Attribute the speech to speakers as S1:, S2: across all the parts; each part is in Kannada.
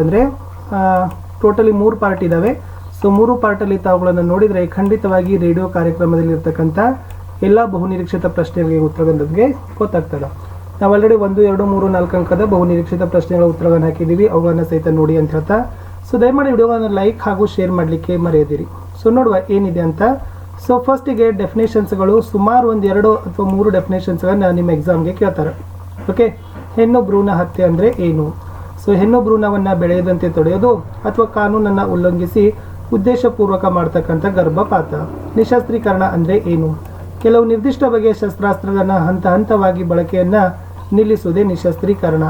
S1: ಅಂದರೆ ಟೋಟಲಿ 3 ಪಾರ್ಟ್ ಇದ್ದಾವೆ. ಸೊ 3 ಪಾರ್ಟಲ್ಲಿ ತಾವುಗಳನ್ನು ನೋಡಿದರೆ ಖಂಡಿತವಾಗಿ ರೇಡಿಯೋ ಕಾರ್ಯಕ್ರಮದಲ್ಲಿ ಇರ್ತಕ್ಕಂಥ ಎಲ್ಲ ಬಹುನಿರೀಕ್ಷಿತ ಪ್ರಶ್ನೆಗಳಿಗೆ ಉತ್ತರಗಳು ನಮಗೆ ಗೊತ್ತಾಗ್ತದೆ. ನಾವು ಆಲ್ರೆಡಿ 1, 2, 3, 4 ಅಂಕದ ಬಹುನಿರೀಕ್ಷಿತ ಪ್ರಶ್ನೆಗಳ ಉತ್ತರಗಳನ್ನು ಹಾಕಿದ್ದೀವಿ, ಅವುಗಳನ್ನು ಸಹಿತ ನೋಡಿ ಅಂತ ಹೇಳ್ತಾ. ಸೊ ದಯಮಾಡಿ ವಿಡಿಯೋಗಳನ್ನು ಲೈಕ್ ಹಾಗೂ ಶೇರ್ ಮಾಡಲಿಕ್ಕೆ ಮರೆಯದಿರಿ. ಸೊ ನೋಡುವ ಏನಿದೆ ಅಂತ. ಸೊ ಫಸ್ಟಿಗೆ ಡೆಫಿನೇಷನ್ಸ್ಗಳು ಸುಮಾರು 1, 2 ಅಥವಾ 3 ಡೆಫಿನೇಷನ್ಸ್ಗಳನ್ನು ನಿಮ್ಮ ಎಕ್ಸಾಮ್ಗೆ ಕೇಳ್ತಾರೆ. ಓಕೆ, ಹೆಣ್ಣು ಭ್ರೂಣ ಹತ್ಯೆ ಅಂದರೆ ಏನು? ಸೊ ಹೆಣ್ಣು ಭ್ರೂಣವನ್ನು ಬೆಳೆಯದಂತೆ ತಡೆಯೋದು ಅಥವಾ ಕಾನೂನನ್ನು ಉಲ್ಲಂಘಿಸಿ ಉದ್ದೇಶಪೂರ್ವಕ ಮಾಡ್ತಕ್ಕಂಥ ಗರ್ಭಪಾತ. ನಿಶಸ್ತ್ರೀಕರಣ ಅಂದರೆ ಏನು? ಕೆಲವು ನಿರ್ದಿಷ್ಟ ಬಗೆಯ ಶಸ್ತ್ರಾಸ್ತ್ರಗಳನ್ನು ಹಂತ ಹಂತವಾಗಿ ಬಳಕೆಯನ್ನು ನಿಲ್ಲಿಸುವುದೇ ನಿಶಸ್ತ್ರೀಕರಣ.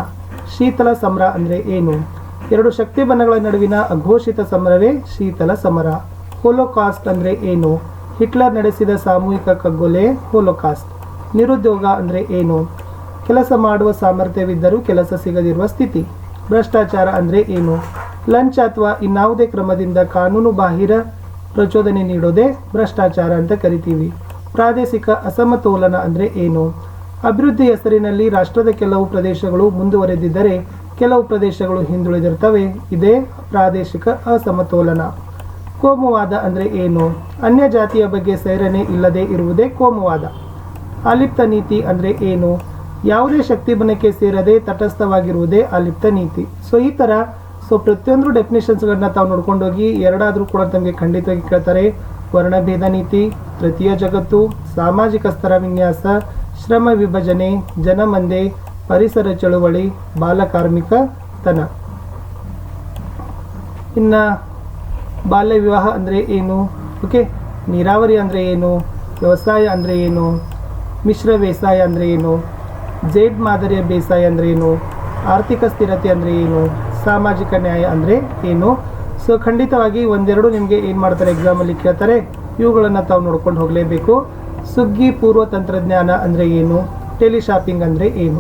S1: ಶೀತಲ ಸಮರ ಅಂದರೆ ಏನು? 2 ಶಕ್ತಿ ಬಣಗಳ ನಡುವಿನ ಅಘೋಷಿತ ಸಮರವೇ ಶೀತಲ ಸಮರ. ಹೋಲೋಕಾಸ್ಟ್ ಅಂದರೆ ಏನು? ಹಿಟ್ಲರ್ ನಡೆಸಿದ ಸಾಮೂಹಿಕ ಕಗ್ಗೊಲೆ ಹೋಲೋಕಾಸ್ಟ್. ನಿರುದ್ಯೋಗ ಅಂದರೆ ಏನು? ಕೆಲಸ ಮಾಡುವ ಸಾಮರ್ಥ್ಯವಿದ್ದರೂ ಕೆಲಸ ಸಿಗದಿರುವ ಸ್ಥಿತಿ. ಭ್ರಷ್ಟಾಚಾರ ಅಂದರೆ ಏನು? ಲಂಚ ಅಥವಾ ಇನ್ನಾವುದೇ ಕ್ರಮದಿಂದ ಕಾನೂನು ಬಾಹಿರ ಪ್ರಚೋದನೆ ನೀಡೋದೇ ಭ್ರಷ್ಟಾಚಾರ ಅಂತ ಕರಿತೀವಿ. ಪ್ರಾದೇಶಿಕ ಅಸಮತೋಲನ ಅಂದರೆ ಏನು? ಅಭಿವೃದ್ಧಿ ಹೆಸರಿನಲ್ಲಿ ರಾಷ್ಟ್ರದ ಕೆಲವು ಪ್ರದೇಶಗಳು ಮುಂದುವರೆದಿದ್ದರೆ ಕೆಲವು ಪ್ರದೇಶಗಳು ಹಿಂದುಳಿದಿರ್ತವೆ, ಇದೇ ಪ್ರಾದೇಶಿಕ ಅಸಮತೋಲನ. ಕೋಮುವಾದ ಅಂದರೆ ಏನು? ಅನ್ಯ ಜಾತಿಯ ಬಗ್ಗೆ ಸೈರಣೆ ಇಲ್ಲದೆ ಇರುವುದೇ ಕೋಮುವಾದ. ಅಲಿಪ್ತ ನೀತಿ ಅಂದರೆ ಏನು? ಯಾವುದೇ ಶಕ್ತಿ ಬಣಕ್ಕೆ ಸೇರದೆ ತಟಸ್ಥವಾಗಿರುವುದೇ ಅಲಿಪ್ತ ನೀತಿ. ಸೊ ಈ ಥರ ಪ್ರತಿಯೊಂದು ಡೆಫಿನೇಷನ್ಸ್ಗಳನ್ನ ತಾವು ನೋಡ್ಕೊಂಡೋಗಿ, ಎರಡಾದರೂ ಕೂಡ ತಮಗೆ ಖಂಡಿತವಾಗಿ ಕೇಳ್ತಾರೆ. ವರ್ಣಭೇದ ನೀತಿ, ತೃತೀಯ ಜಗತ್ತು, ಸಾಮಾಜಿಕ ಸ್ತರ ವಿನ್ಯಾಸ, ಶ್ರಮ ವಿಭಜನೆ, ಜನಮಂದೆ, ಪರಿಸರ ಚಳುವಳಿ, ಬಾಲಕಾರ್ಮಿಕತನ. ಇನ್ನು ಬಾಲ್ಯ ವಿವಾಹ ಅಂದರೆ ಏನು? ಓಕೆ, ನೀರಾವರಿ ಅಂದರೆ ಏನು? ವ್ಯವಸಾಯ ಅಂದರೆ ಏನು? ಮಿಶ್ರ ಬೇಸಾಯ ಅಂದರೆ ಏನು? ಜೇಡ್ ಮಾದರಿಯ ಬೇಸಾಯ ಅಂದರೆ ಏನು? ಆರ್ಥಿಕ ಸ್ಥಿರತೆ ಅಂದರೆ ಏನು? ಸಾಮಾಜಿಕ ನ್ಯಾಯ ಅಂದರೆ ಏನು? ಸೊ ಖಂಡಿತವಾಗಿ 1, 2 ನಿಮಗೆ ಏನು ಮಾಡ್ತಾರೆ ಎಕ್ಸಾಮಲ್ಲಿ ಕೇಳ್ತಾರೆ, ಇವುಗಳನ್ನು ತಾವು ನೋಡ್ಕೊಂಡು ಹೋಗಲೇಬೇಕು. ಸುಗ್ಗಿ ಪೂರ್ವ ತಂತ್ರಜ್ಞಾನ ಅಂದರೆ ಏನು? ಟೆಲಿಶಾಪಿಂಗ್ ಅಂದರೆ ಏನು?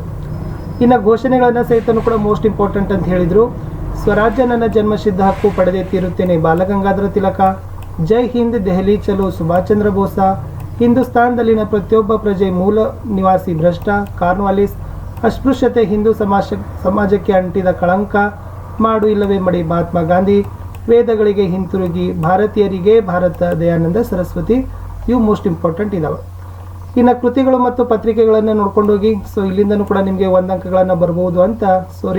S1: ಇನ್ನು ಘೋಷಣೆಗಳನ್ನು ಸಹಿತ ಕೂಡ ಮೋಸ್ಟ್ ಇಂಪಾರ್ಟೆಂಟ್ ಅಂತ ಹೇಳಿದರು. ಸ್ವರಾಜ್ಯ ನನ್ನ ಜನ್ಮಸಿದ್ಧ ಹಕ್ಕು ಪಡೆದೇ ತೀರುತ್ತೇನೆ ಬಾಲಗಂಗಾಧರ ತಿಲಕ. ಜೈ ಹಿಂದ್ ದೆಹಲಿ ಚಲೋ ಸುಭಾಷ್ ಚಂದ್ರ ಬೋಸ. ಹಿಂದೂಸ್ತಾನದಲ್ಲಿನ ಪ್ರತಿಯೊಬ್ಬ ಪ್ರಜೆ ಮೂಲ ನಿವಾಸಿ ಭ್ರಷ್ಟ ಕಾರ್ನ್ವಾಲಿಸ್. ಅಸ್ಪೃಶ್ಯತೆ ಹಿಂದೂ ಸಮಾಜಕ್ಕೆ ಅಂಟಿದ ಕಳಂಕ. ಮಾಡು ಇಲ್ಲವೇ ಮಡಿ ಮಹಾತ್ಮ ಗಾಂಧಿ. ವೇದಗಳಿಗೆ ಹಿಂತಿರುಗಿ ಭಾರತೀಯರಿಗೆ ಭಾರತ ದಯಾನಂದ ಸರಸ್ವತಿ. ಇವು ಮೋಸ್ಟ್ ಇಂಪಾರ್ಟೆಂಟ್ ಇದ್ದಾವೆ. ಇನ್ನು ಕೃತಿಗಳು ಮತ್ತು ಪತ್ರಿಕೆಗಳನ್ನು ನೋಡ್ಕೊಂಡೋಗಿ. ಸೊ ಇಲ್ಲಿಂದನೂ ಕೂಡ ನಿಮಗೆ 1 ಅಂಕಗಳನ್ನು ಬರ್ಬೋದು ಅಂತ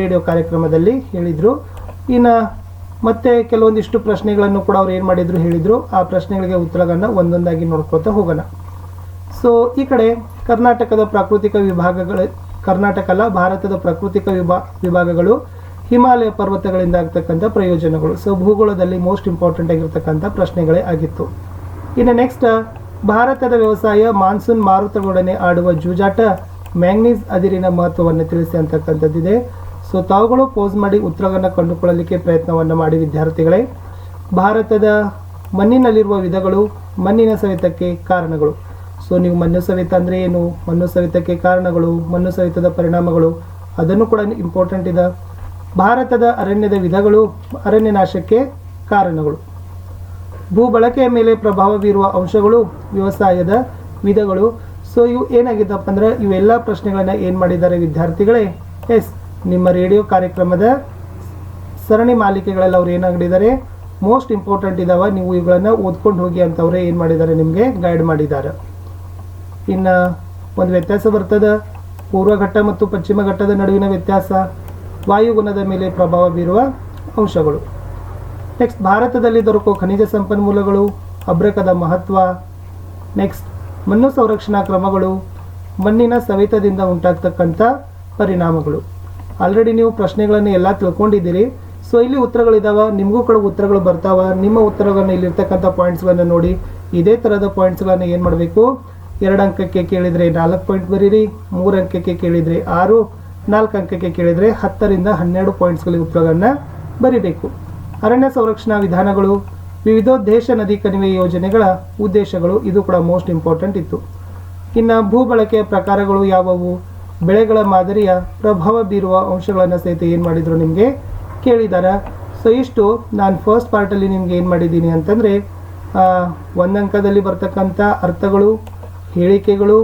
S1: ರೇಡಿಯೋ ಕಾರ್ಯಕ್ರಮದಲ್ಲಿ ಹೇಳಿದರು. ಇನ್ನು ಮತ್ತೆ ಕೆಲವೊಂದಿಷ್ಟು ಪ್ರಶ್ನೆಗಳನ್ನು ಕೂಡ ಅವ್ರು ಏನು ಮಾಡಿದ್ರು ಹೇಳಿದರು. ಆ ಪ್ರಶ್ನೆಗಳಿಗೆ ಉತ್ತರಗಳನ್ನು ಒಂದೊಂದಾಗಿ ನೋಡ್ಕೊತಾ ಹೋಗೋಣ. ಸೊ ಈ ಕಡೆ ಕರ್ನಾಟಕದ ಪ್ರಾಕೃತಿಕ ವಿಭಾಗಗಳ ಕರ್ನಾಟಕ ಅಲ್ಲ ಭಾರತದ ಪ್ರಾಕೃತಿಕ ವಿಭಾಗಗಳು, ಹಿಮಾಲಯ ಪರ್ವತಗಳಿಂದ ಆಗ್ತಕ್ಕಂಥ ಪ್ರಯೋಜನಗಳು. ಸೊ ಭೂಗೋಳದಲ್ಲಿ ಮೋಸ್ಟ್ ಇಂಪಾರ್ಟೆಂಟ್ ಆಗಿರ್ತಕ್ಕಂಥ ಪ್ರಶ್ನೆಗಳೇ ಆಗಿತ್ತು. ಇನ್ನು ನೆಕ್ಸ್ಟ್, ಭಾರತದ ವ್ಯವಸಾಯ ಮಾನ್ಸೂನ್ ಮಾರುತಗಳೊಡನೆ ಆಡುವ ಜೂಜಾಟ, ಮ್ಯಾಂಗ್ನೀಸ್ ಅದಿರಿನ ಮಹತ್ವವನ್ನು ತಿಳಿಸಿ ಅಂತಕ್ಕಂಥದ್ದಿದೆ. ಸೊ ತಾವುಗಳು ಪೋಸ್ ಮಾಡಿ ಉತ್ತರವನ್ನು ಕಂಡುಕೊಳ್ಳಲಿಕ್ಕೆ ಪ್ರಯತ್ನವನ್ನು ಮಾಡಿ ವಿದ್ಯಾರ್ಥಿಗಳೇ. ಭಾರತದ ಮಣ್ಣಿನಲ್ಲಿರುವ ವಿಧಗಳು, ಮಣ್ಣಿನ ಸವೆತಕ್ಕೆ ಕಾರಣಗಳು. ಸೊ ನೀವು ಮಣ್ಣು ಸವೆತ ಅಂದರೆ ಏನು, ಮಣ್ಣು ಸವೆತಕ್ಕೆ ಕಾರಣಗಳು, ಮಣ್ಣು ಸವೆತದ ಪರಿಣಾಮಗಳು, ಅದನ್ನು ಕೂಡ ಇಂಪಾರ್ಟೆಂಟ್ ಇದೆ. ಭಾರತದ ಅರಣ್ಯದ ವಿಧಗಳು, ಅರಣ್ಯ ನಾಶಕ್ಕೆ ಕಾರಣಗಳು. ಭೂ ಬಳಕೆಯ ಮೇಲೆ ಪ್ರಭಾವ ಬೀರುವ ಅಂಶಗಳು, ವ್ಯವಸಾಯದ ವಿಧಗಳು. ಸೊ ಇವು ಏನಾಗಿದ್ದಪ್ಪ ಅಂದ್ರೆ ಇವೆಲ್ಲ ಪ್ರಶ್ನೆಗಳನ್ನು ಏನು ಮಾಡಿದ್ದಾರೆ ವಿದ್ಯಾರ್ಥಿಗಳೇ, ನಿಮ್ಮ ರೇಡಿಯೋ ಕಾರ್ಯಕ್ರಮದ ಸರಣಿ ಮಾಲಿಕೆಗಳೆಲ್ಲ ಅವ್ರು ಏನಾಗಿದ್ದಾರೆ ಮೋಸ್ಟ್ ಇಂಪಾರ್ಟೆಂಟ್ ಇದಾವೆ, ನೀವು ಇವುಗಳನ್ನು ಓದ್ಕೊಂಡು ಹೋಗಿ ಅಂತವ್ರೆ ಏನು ಮಾಡಿದ್ದಾರೆ ನಿಮಗೆ ಗೈಡ್ ಮಾಡಿದ್ದಾರೆ. ಇನ್ನು ಒಂದು ವ್ಯತ್ಯಾಸ ಬರ್ತದೆ, ಪೂರ್ವಘಟ್ಟ ಮತ್ತು ಪಶ್ಚಿಮ ಘಟ್ಟದ ನಡುವಿನ ವ್ಯತ್ಯಾಸ, ವಾಯುಗುಣದ ಮೇಲೆ ಪ್ರಭಾವ ಬೀರುವ ಅಂಶಗಳು. ನೆಕ್ಸ್ಟ್, ಭಾರತದಲ್ಲಿ ದೊರಕುವ ಖನಿಜ ಸಂಪನ್ಮೂಲಗಳು, ಅಬ್ರಕದ ಮಹತ್ವ. ನೆಕ್ಸ್ಟ್, ಮಣ್ಣು ಸಂರಕ್ಷಣಾ ಕ್ರಮಗಳು, ಮಣ್ಣಿನ ಸವೆತದಿಂದ ಉಂಟಾಗ್ತಕ್ಕಂಥ ಪರಿಣಾಮಗಳು. ಆಲ್ರೆಡಿ ನೀವು ಪ್ರಶ್ನೆಗಳನ್ನು ಎಲ್ಲ ತಿಳ್ಕೊಂಡಿದ್ದೀರಿ. ಸೊ ಇಲ್ಲಿ ಉತ್ತರಗಳಿದ್ದಾವೆ, ನಿಮಗೂ ಕೂಡ ಉತ್ತರಗಳು ಬರ್ತಾವೆ. ನಿಮ್ಮ ಉತ್ತರಗಳನ್ನು ಇಲ್ಲಿರ್ತಕ್ಕಂಥ ಪಾಯಿಂಟ್ಸ್ಗಳನ್ನು ನೋಡಿ ಇದೇ ಥರದ ಪಾಯಿಂಟ್ಸ್ಗಳನ್ನು ಏನು ಮಾಡಬೇಕು, 2 ಅಂಕಕ್ಕೆ ಕೇಳಿದರೆ 4 ಪಾಯಿಂಟ್ ಬರೀರಿ, 3 ಅಂಕಕ್ಕೆ ಕೇಳಿದರೆ 6, 4 ಅಂಕಕ್ಕೆ ಕೇಳಿದರೆ 10ರಿಂದ 12 ಪಾಯಿಂಟ್ಸ್ಗಳಿಗೆ ಉತ್ತರಗಳನ್ನು ಬರೀಬೇಕು. ಅರಣ್ಯ ಸಂರಕ್ಷಣಾ ವಿಧಾನಗಳು, ವಿವಿಧೋದ್ದೇಶ ನದಿ ಕಣಿವೆ ಯೋಜನೆಗಳ ಉದ್ದೇಶಗಳು, ಇದು ಕೂಡ ಮೋಸ್ಟ್ ಇಂಪಾರ್ಟೆಂಟ್ ಇತ್ತು. ಇನ್ನು ಭೂ ಬಳಕೆಯ ಪ್ರಕಾರಗಳು ಯಾವುವು, ಬೆಳೆಗಳ ಮಾದರಿಯ ಪ್ರಭಾವ ಬೀರುವ ಅಂಶಗಳನ್ನು ಸಹಿತ ಏನು ಮಾಡಿದರು ನಿಮಗೆ ಕೇಳಿದ್ದಾರೆ. ಸೊ ಇಷ್ಟು ನಾನು ಫಸ್ಟ್ ಪಾರ್ಟಲ್ಲಿ ನಿಮ್ಗೆ ಏನು ಮಾಡಿದ್ದೀನಿ ಅಂತಂದರೆ 1 ಅಂಕದಲ್ಲಿ ಬರ್ತಕ್ಕಂಥ ಅರ್ಥಗಳು, ಹೇಳಿಕೆಗಳು,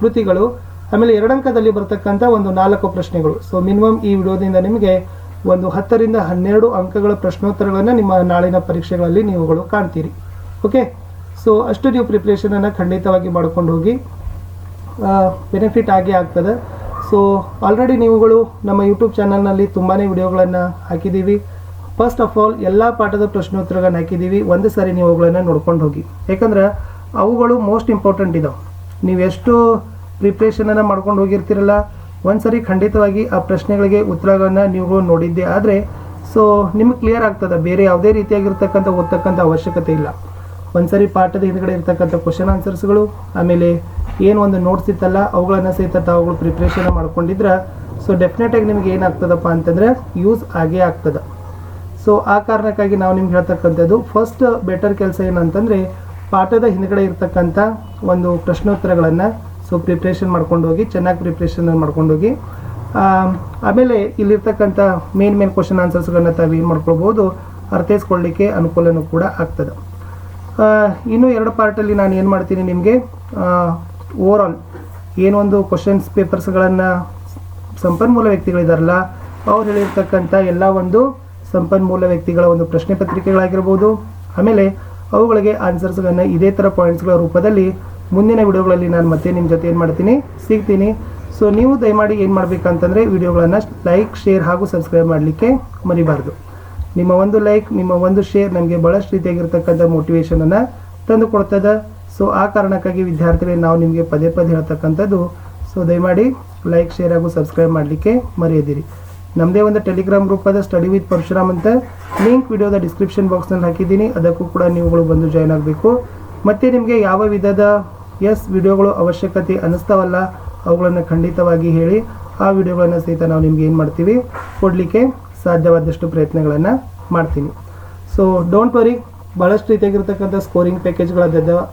S1: ಕೃತಿಗಳು, ಆಮೇಲೆ 2 ಅಂಕದಲ್ಲಿ ಬರ್ತಕ್ಕಂಥ ಒಂದು 4 ಪ್ರಶ್ನೆಗಳು. ಸೊ ಮಿನಿಮಮ್ ಈ ವಿಡಿಯೋದಿಂದ ನಿಮಗೆ ಒಂದು 10ರಿಂದ 12 ಅಂಕಗಳ ಪ್ರಶ್ನೋತ್ತರಗಳನ್ನು ನಿಮ್ಮ ನಾಳಿನ ಪರೀಕ್ಷೆಗಳಲ್ಲಿ ನೀವುಗಳು ಕಾಣ್ತೀರಿ. ಓಕೆ, ಸೊ ಅಷ್ಟು ನೀವು ಪ್ರಿಪ್ರೇಷನನ್ನು ಖಂಡಿತವಾಗಿ ಮಾಡ್ಕೊಂಡು ಹೋಗಿ, ಬೆನಿಫಿಟ್ ಆಗೇ ಆಗ್ತದೆ. ಸೊ ಆಲ್ರೆಡಿ ನೀವುಗಳು ನಮ್ಮ ಯೂಟ್ಯೂಬ್ ಚಾನಲ್ನಲ್ಲಿ ತುಂಬಾ ವಿಡಿಯೋಗಳನ್ನು ಹಾಕಿದ್ದೀವಿ. ಫಸ್ಟ್ ಆಫ್ ಆಲ್ ಎಲ್ಲ ಪಾಠದ ಪ್ರಶ್ನೋತ್ತರಗಳನ್ನು ಹಾಕಿದ್ದೀವಿ. ಒಂದು ಸಾರಿ ನೀವು ಅವುಗಳನ್ನು ನೋಡ್ಕೊಂಡು ಹೋಗಿ, ಯಾಕಂದ್ರೆ ಅವುಗಳು ಮೋಸ್ಟ್ ಇಂಪಾರ್ಟೆಂಟ್ ಇದಾವೆ. ನೀವು ಎಷ್ಟು ಪ್ರಿಪ್ರೇಷನನ್ನು ಮಾಡ್ಕೊಂಡು ಹೋಗಿರ್ತೀರಲ್ಲ, ಒಂದು ಸಾರಿ ಖಂಡಿತವಾಗಿ ಆ ಪ್ರಶ್ನೆಗಳಿಗೆ ಉತ್ತರಗಳನ್ನು ನೀವು ನೋಡಿದ್ದೆ ಆದರೆ ಸೊ ನಿಮಗೆ ಕ್ಲಿಯರ್ ಆಗ್ತದೆ. ಬೇರೆ ಯಾವುದೇ ರೀತಿಯಾಗಿರ್ತಕ್ಕಂಥ ಓದ್ತಕ್ಕಂಥ ಅವಶ್ಯಕತೆ ಇಲ್ಲ. ಒಂದು ಸಾರಿ ಪಾಠದ ಹಿಂದ್ಗಡೆ ಇರ್ತಕ್ಕಂಥ ಕ್ವಶನ್ ಆನ್ಸರ್ಸ್ಗಳು, ಆಮೇಲೆ ಏನು ಒಂದು ನೋಟ್ಸ್ ಇತ್ತಲ್ಲ ಅವುಗಳನ್ನು ಸಹಿತ ತಾವುಗಳು ಪ್ರಿಪ್ರೇಷನ್ ಮಾಡ್ಕೊಂಡಿದ್ರೆ ಸೊ ಡೆಫಿನೆಟಾಗಿ ನಿಮ್ಗೆ ಏನಾಗ್ತದಪ್ಪ ಅಂತಂದರೆ ಯೂಸ್ ಆಗೇ ಆಗ್ತದೆ. ಸೊ ಆ ಕಾರಣಕ್ಕಾಗಿ ನಾವು ನಿಮ್ಗೆ ಹೇಳ್ತಕ್ಕಂಥದ್ದು ಫಸ್ಟ್ ಬೆಟರ್ ಕೆಲಸ ಏನಂತಂದರೆ ಪಾಠದ ಹಿಂದ್ಗಡೆ ಇರ್ತಕ್ಕಂಥ ಒಂದು ಪ್ರಶ್ನೋತ್ತರಗಳನ್ನು ಸೊ ಪ್ರಿಪ್ರೇಷನ್ ಮಾಡ್ಕೊಂಡು ಹೋಗಿ, ಚೆನ್ನಾಗಿ ಪ್ರಿಪ್ರೇಷನ್ ಮಾಡ್ಕೊಂಡು ಹೋಗಿ. ಆಮೇಲೆ ಇಲ್ಲಿರ್ತಕ್ಕಂಥ ಮೇನ್ ಕ್ವಶನ್ ಆನ್ಸರ್ಸ್ಗಳನ್ನ ತಾವು ಏನು ಮಾಡ್ಕೊಳ್ಬೋದು, ಅರ್ಥೈಸ್ಕೊಳ್ಳಿಕ್ಕೆ ಅನುಕೂಲನೂ ಕೂಡ ಆಗ್ತದೆ. ಇನ್ನೂ 2 ಪಾರ್ಟಲ್ಲಿ ನಾನು ಏನು ಮಾಡ್ತೀನಿ ನಿಮಗೆ ಓವರಾಲ್ ಏನೊಂದು ಕ್ವಶನ್ಸ್ ಪೇಪರ್ಸ್ಗಳನ್ನು ಸಂಪನ್ಮೂಲ ವ್ಯಕ್ತಿಗಳಿದಾರಲ್ಲ ಅವ್ರು ಹೇಳಿರ್ತಕ್ಕಂಥ ಎಲ್ಲ ಒಂದು ಸಂಪನ್ಮೂಲ ವ್ಯಕ್ತಿಗಳ ಒಂದು ಪ್ರಶ್ನೆ ಪತ್ರಿಕೆಗಳಾಗಿರ್ಬೋದು, ಆಮೇಲೆ ಅವುಗಳಿಗೆ ಆನ್ಸರ್ಸ್ಗಳನ್ನು ಇದೇ ಥರ ಪಾಯಿಂಟ್ಸ್ಗಳ ರೂಪದಲ್ಲಿ ಮುಂದಿನ ವಿಡಿಯೋಗಳಲ್ಲಿ ನಾನು ಮತ್ತೆ ನಿಮ್ಮ ಜೊತೆ ಏನು ಮಾಡ್ತೀನಿ, ಸಿಗ್ತೀನಿ. ಸೊ ನೀವು ದಯಮಾಡಿ ಏನು ಮಾಡಬೇಕಂತಂದರೆ ವಿಡಿಯೋಗಳನ್ನು ಲೈಕ್, ಶೇರ್ ಹಾಗೂ ಸಬ್ಸ್ಕ್ರೈಬ್ ಮಾಡಲಿಕ್ಕೆ ಮರಿಬಾರ್ದು. ನಿಮ್ಮ ಒಂದು ಲೈಕ್, ನಿಮ್ಮ ಒಂದು ಶೇರ್ ನನಗೆ ಭಾಳಷ್ಟು ರೀತಿಯಾಗಿರ್ತಕ್ಕಂಥ ಮೋಟಿವೇಶನನ್ನು ತಂದು ಕೊಡ್ತದೆ. ಸೊ ಆ ಕಾರಣಕ್ಕಾಗಿ ವಿದ್ಯಾರ್ಥಿಗಳಿಗೆ ನಾವು ನಿಮಗೆ ಪದೇ ಹೇಳ್ತಕ್ಕಂಥದ್ದು, ಸೊ ದಯಮಾಡಿ ಲೈಕ್, ಶೇರ್ ಹಾಗೂ ಸಬ್ಸ್ಕ್ರೈಬ್ ಮಾಡಲಿಕ್ಕೆ ಮರೆಯದಿರಿ. ನಮ್ಮದೇ ಒಂದು ಟೆಲಿಗ್ರಾಮ್ ಗ್ರೂಪಾದ ಸ್ಟಡಿ ವಿತ್ ಪರಶುರಾಮ್ ಅಂತ ಲಿಂಕ್ ವಿಡಿಯೋದ ಡಿಸ್ಕ್ರಿಪ್ಷನ್ ಬಾಕ್ಸ್ನಲ್ಲಿ ಹಾಕಿದ್ದೀನಿ. ಅದಕ್ಕೂ ಕೂಡ ನೀವುಗಳು ಬಂದು ಜಾಯ್ನ್ ಆಗಬೇಕು. ಮತ್ತು ನಿಮಗೆ ಯಾವ ವಿಧದ ವಿಡಿಯೋಗಳು ಅವಶ್ಯಕತೆ ಅನ್ನಿಸ್ತಾವಲ್ಲ ಅವುಗಳನ್ನು ಖಂಡಿತವಾಗಿ ಹೇಳಿ ಆ ವಿಡಿಯೋಗಳನ್ನು ಸಹಿತ ನಾವು ನಿಮ್ಗೆ ಏನು ಮಾಡ್ತೀವಿ, ಕೊಡಲಿಕ್ಕೆ ಸಾಧ್ಯವಾದಷ್ಟು ಪ್ರಯತ್ನಗಳನ್ನು ಮಾಡ್ತೀನಿ. ಸೊ ಡೋಂಟ್ ವರಿ, ಭಾಳಷ್ಟು ರೀತಿಯಾಗಿರ್ತಕ್ಕಂಥ ಸ್ಕೋರಿಂಗ್ ಪ್ಯಾಕೇಜ್ಗಳು ಇದಾವೆ.